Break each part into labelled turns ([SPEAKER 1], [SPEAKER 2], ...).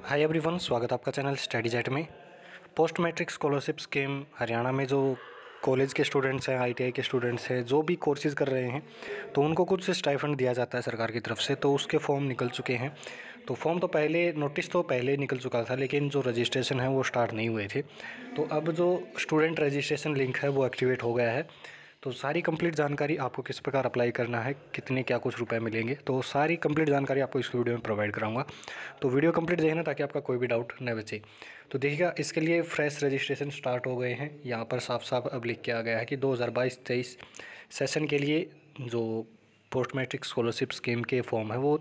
[SPEAKER 1] Hi everyone, स्वागत है आपका चैनल स्टडी जेट में। Post matric scholarship scheme Haryana में जो कॉलेज के स्टूडेंट्स हैं, आईटीआई के स्टूडेंट्स हैं, जो भी कोर्सेज़ कर रहे हैं, तो उनको कुछ स्टाइफंड दिया जाता है सरकार की तरफ से। तो उसके फॉर्म निकल चुके हैं। तो फॉर्म तो पहले, नोटिस तो पहले निकल चुका था, लेकिन जो रजिस्ट्रेशन है वो स्टार्ट नहीं हुए थे। तो अब जो स्टूडेंट रजिस्ट्रेशन लिंक है वो एक्टिवेट हो गया है। तो सारी कंप्लीट जानकारी आपको किस प्रकार अप्लाई करना है, कितने क्या कुछ रुपए मिलेंगे, तो सारी कंप्लीट जानकारी आपको इस वीडियो में प्रोवाइड कराऊंगा। तो वीडियो कंप्लीट देखना ताकि आपका कोई भी डाउट न बचे। तो देखिएगा, इसके लिए फ्रेश रजिस्ट्रेशन स्टार्ट हो गए हैं। यहाँ पर साफ साफ अब लिख के आ गया है कि 2022-23 सेशन के लिए जो पोस्ट मैट्रिक स्कॉलरशिप स्कीम के फॉर्म है वो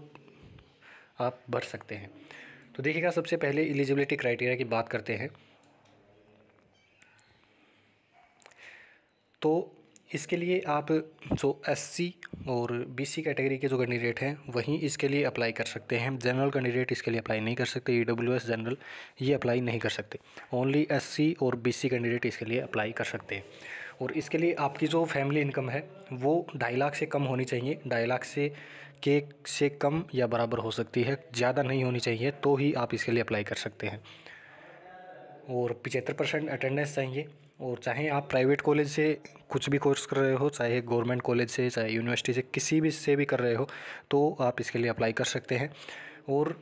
[SPEAKER 1] आप भर सकते हैं। तो देखिएगा, सबसे पहले एलिजिबिलिटी क्राइटेरिया की बात करते हैं। तो इसके लिए आप जो एससी और बीसी कैटेगरी के जो कैंडिडेट हैं वहीं इसके लिए अप्लाई कर सकते हैं। जनरल कैंडिडेट इसके लिए अप्लाई नहीं कर सकते। ईडब्ल्यूएस जनरल ये अप्लाई नहीं कर सकते। ओनली एससी और बीसी कैंडिडेट इसके लिए अप्लाई कर सकते हैं। और इसके लिए आपकी जो फैमिली इनकम है वो 2.5 लाख से कम होनी चाहिए। 2.5 लाख से कम या बराबर हो सकती है, ज़्यादा नहीं होनी चाहिए, तो ही आप इसके लिए अप्लाई कर सकते हैं। और 75% अटेंडेंस चाहिए। और चाहे आप प्राइवेट कॉलेज से कुछ भी कोर्स कर रहे हो, चाहे गवर्नमेंट कॉलेज से, चाहे यूनिवर्सिटी से, किसी भी से भी कर रहे हो, तो आप इसके लिए अप्लाई कर सकते हैं। और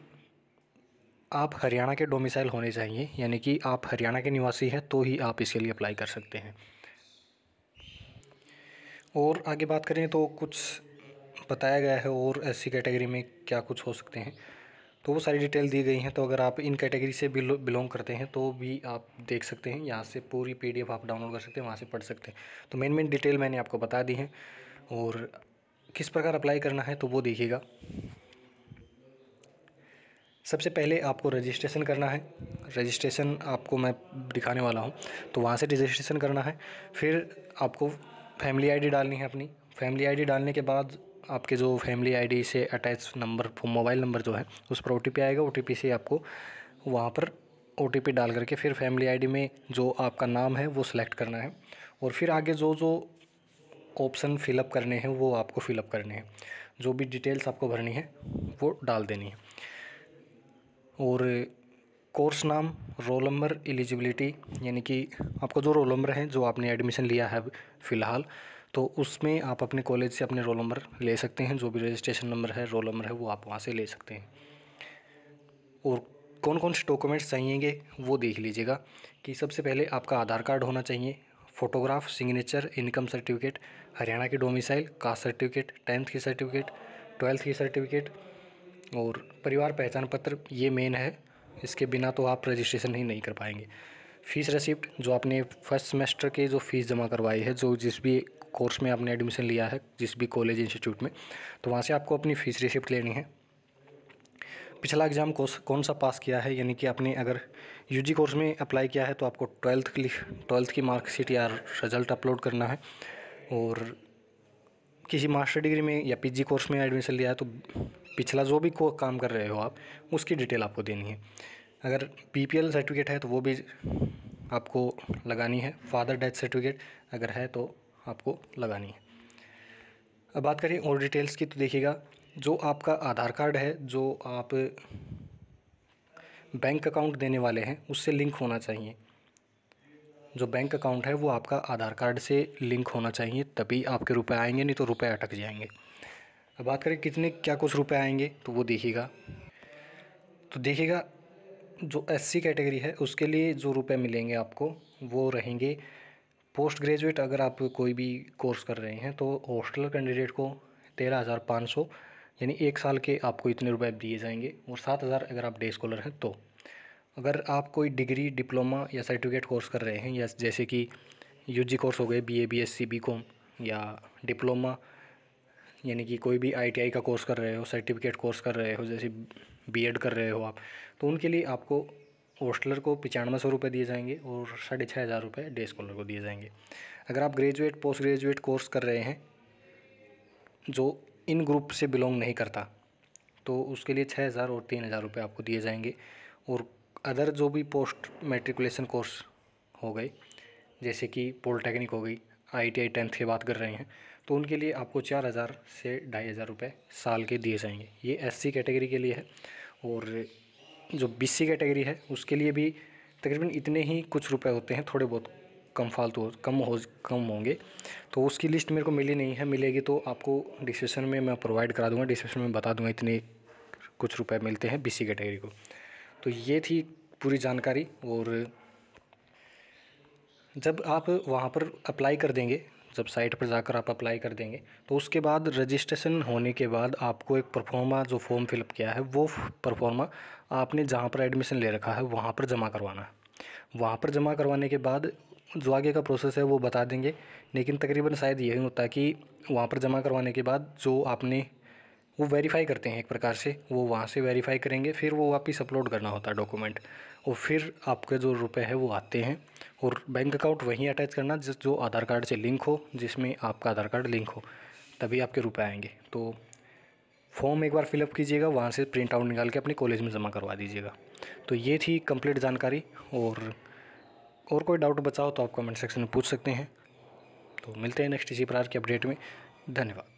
[SPEAKER 1] आप हरियाणा के डोमिसाइल होने चाहिए, यानी कि आप हरियाणा के निवासी हैं तो ही आप इसके लिए अप्लाई कर सकते हैं। और आगे बात करें तो कुछ बताया गया है और एससी कैटेगरी में क्या कुछ हो सकते हैं, तो वो सारी डिटेल दी गई हैं। तो अगर आप इन कैटेगरी से बिलोंग करते हैं तो भी आप देख सकते हैं, यहाँ से पूरी पीडीएफ आप डाउनलोड कर सकते हैं, वहाँ से पढ़ सकते हैं। तो मेन डिटेल मैंने आपको बता दी है। और किस प्रकार अप्लाई करना है तो वो देखिएगा। सबसे पहले आपको रजिस्ट्रेशन करना है। रजिस्ट्रेशन आपको मैं दिखाने वाला हूँ, तो वहाँ से रजिस्ट्रेशन करना है। फिर आपको फैमिली आईडी डालनी है अपनी। फैमिली आईडी डालने के बाद आपके जो फैमिली आईडी से अटैच नंबर, मोबाइल नंबर जो है, उस पर ओटीपी आएगा। ओटीपी से आपको वहाँ पर ओटीपी डाल करके फिर फैमिली आईडी में जो आपका नाम है वो सिलेक्ट करना है। और फिर आगे जो जो ऑप्शन फिलअप करने हैं वो आपको फिलअप करने हैं। जो भी डिटेल्स आपको भरनी है वो डाल देनी है। और कोर्स नाम, रोल नंबर, एलिजिबिलिटी, यानी कि आपको जो रोल नंबर है, जो आपने एडमिशन लिया है फ़िलहाल, तो उसमें आप अपने कॉलेज से अपने रोल नंबर ले सकते हैं। जो भी रजिस्ट्रेशन नंबर है, रोल नंबर है, वो आप वहाँ से ले सकते हैं। और कौन कौन से डॉक्यूमेंट्स चाहिएंगे वो देख लीजिएगा। कि सबसे पहले आपका आधार कार्ड होना चाहिए, photograph, signature, income certificate, Haryana की डोमिसाइल, कास्ट सर्टिफिकेट, 10th की सर्टिफिकेट, 12th की सर्टिफिकेट और परिवार पहचान पत्र। ये मेन है, इसके बिना तो आप रजिस्ट्रेशन ही नहीं कर पाएंगे। फ़ीस रिसिप्ट, जो आपने फर्स्ट सेमेस्टर के जो फ़ीस जमा करवाई है, जो जिस भी कोर्स में आपने एडमिशन लिया है, जिस भी कॉलेज इंस्टीट्यूट में, तो वहाँ से आपको अपनी फ़ीस रिसिप्ट लेनी है। पिछला एग्ज़ाम कौन सा पास किया है, यानी कि आपने अगर यूजी कोर्स में अप्लाई किया है तो आपको 12th की मार्कशीट या रिज़ल्ट अपलोड करना है। और किसी मास्टर डिग्री में या पीजी कोर्स में एडमिशन लिया है तो पिछला जो भी काम कर रहे हो आप, उसकी डिटेल आपको देनी है। अगर पीपीएल सर्टिफिकेट है तो वो भी आपको लगानी है। फादर डेथ सर्टिफिकेट अगर है तो आपको लगानी है। अब बात करें और डिटेल्स की, तो देखिएगा, जो आपका आधार कार्ड है, जो आप बैंक अकाउंट देने वाले हैं, उससे लिंक होना चाहिए। जो बैंक अकाउंट है वो आपका आधार कार्ड से लिंक होना चाहिए, तभी आपके रुपए आएंगे, नहीं तो रुपए अटक जाएंगे। अब बात करें कितने क्या कुछ रुपए आएंगे, तो वो देखिएगा। तो देखिएगा, जो एससी कैटेगरी है उसके लिए जो रुपए मिलेंगे आपको वो रहेंगे। पोस्ट ग्रेजुएट अगर आप कोई भी कोर्स कर रहे हैं तो हॉस्टल कैंडिडेट को 13,500, यानी 1 साल के आपको इतने रुपए दिए जाएंगे। और 7,000 अगर आप डे स्कॉलर हैं तो। अगर आप कोई डिग्री, डिप्लोमा या सर्टिफिकेट कोर्स कर रहे हैं, या जैसे कि यूजी कोर्स हो गए, बीए, बीएससी, बीकॉम, या डिप्लोमा, यानी कि कोई भी आईटीआई का कोर्स कर रहे हो, सर्टिफिकेट कोर्स कर रहे हो, जैसे बीएड कर रहे हो आप, तो उनके लिए आपको हॉस्टलर को 9500 रुपये दिए जाएंगे और 6,500 रुपये डे स्कॉलर को दिए जाएंगे। अगर आप ग्रेजुएट, पोस्ट ग्रेजुएट कोर्स कर रहे हैं जो इन ग्रुप से बिलोंग नहीं करता, तो उसके लिए 6,000 और 3,000 रुपये आपको दिए जाएंगे। और अदर जो भी पोस्ट मैट्रिकुलेशन कोर्स हो गए, जैसे कि पॉलिटेक्निक हो गई, आईटीआई 10th की बात कर रहे हैं, तो उनके लिए आपको 4,000 से 2,500 रुपये साल के दिए जाएंगे। ये एससी कैटेगरी के लिए है। और जो BC कैटेगरी है उसके लिए भी तकरीबन इतने ही कुछ रुपए होते हैं, थोड़े बहुत कम होंगे। तो उसकी लिस्ट मेरे को मिली नहीं है, मिलेगी तो आपको डिस्क्रिप्शन में मैं प्रोवाइड करा दूँगा, डिस्क्रिप्शन में बता दूँगा इतने कुछ रुपए मिलते हैं BC कैटेगरी को। तो ये थी पूरी जानकारी। और जब आप वहाँ पर अप्लाई कर देंगे, जब साइट पर जाकर आप अप्लाई कर देंगे, तो उसके बाद रजिस्ट्रेशन होने के बाद आपको एक परफॉर्मा, जो फॉर्म फिलअप किया है वो परफॉर्मा आपने जहाँ पर एडमिशन ले रखा है वहाँ पर जमा करवाना है। वहाँ पर जमा करवाने के बाद जो आगे का प्रोसेस है वो बता देंगे, लेकिन तकरीबन शायद यही होता है कि वहाँ पर जमा करवाने के बाद जो आपने वो वेरीफ़ाई करते हैं एक प्रकार से, वो वहाँ से वेरीफ़ाई करेंगे, फिर वो वापस अपलोड करना होता है डॉक्यूमेंट, और फिर आपके जो रुपए हैं वो आते हैं। और बैंक अकाउंट वहीं अटैच करना जो आधार कार्ड से लिंक हो, जिसमें आपका आधार कार्ड लिंक हो, तभी आपके रुपए आएंगे। तो फॉर्म एक बार फिलअप कीजिएगा, वहाँ से प्रिंट आउट निकाल के अपने कॉलेज में जमा करवा दीजिएगा। तो ये थी कंप्लीट जानकारी। और कोई डाउट बचा हो तो आप कमेंट सेक्शन में पूछ सकते हैं। तो मिलते हैं नेक्स्ट इसी प्रकार के अपडेट में। धन्यवाद।